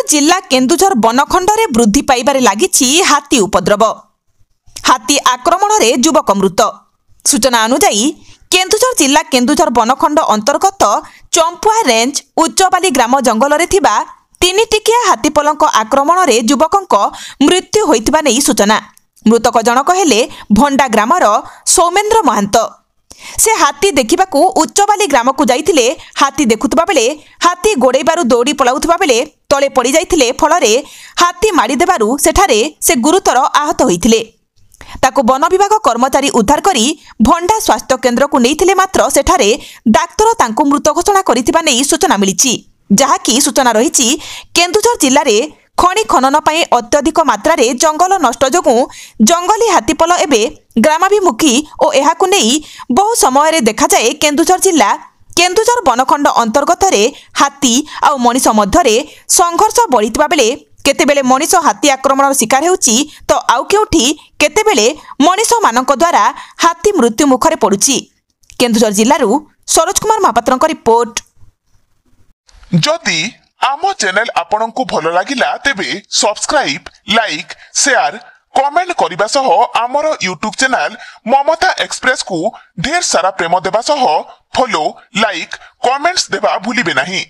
जिला केन्दुझर बनखंडरे वृद्धि पाइबारे लागिछि हाथी उपद्रव। हाथी आक्रमण रे युवक मृत। सूचना अनुसार केन्दुझर जिला केन्दुझर बनखंड अंतर्गत चंपुआ रेंज उच्चबाली ग्राम जंगल रे थिबा तीन टिकिया हाथीपलक आक्रमण रे युवकक मृत्यु होइतिबा नै सूचना। मृतक जनक हेले भंडा ग्रामर सौमेन्द्र महांत। से हाथी देखिबाकू उच्चबाली ग्राम को जाइथिले। हाथी देखुतबा बेले हाथी गोड़ेबारु दौड़ी पलाउतबा बेले तले पड़ी जाइथिले। फलरे हाथी मारी देबारु सेठारे से गुरुतर आहत होइथिले। ताको वन विभाग कर्मचारी उद्धार करी भंडा स्वास्थ्य केन्द्र को नैथिले। मात्र सेठारे डाक्तर तांको मृत घोषणा करिथिबा नै सूचना मिलिछि। जहाँकि सूचना रहिछि केन्दुझर जिल्ला रे खनि खनन पाई अत्यधिक मात्रा रे जंगल नष्ट जोगु जंगली हाथीपल एबे ग्रामाभिमुखी और एहाकु नेई बहु समय रे देखा जाए केन्दुझर जिल्ला केन्दुझर बनखंड अंतर्गत रे हाथी आ मनिष मध्य रे संघर्ष बढ़ितबा बेले केतेबेले मनिष हाथी आक्रमण शिकार हेउछि तो आउ केउठी केतेबेले मनिष मानक द्वारा हाथी मृत्यु मुखरे पड़ुछि। केन्दुझर जिल्लारू सरोज कुमार महापात्रक रिपोर्ट। जदि आम चैनल आपनकु भल लागिला तेबे सब्सक्राइब लाइक शेयर कमेंट करबा सह आमर यूट्यूब चैनल ममता एक्सप्रेस को ढेर सारा प्रेम देबा सह फॉलो लाइक कमेंट्स देबा भूलिबे नहीं।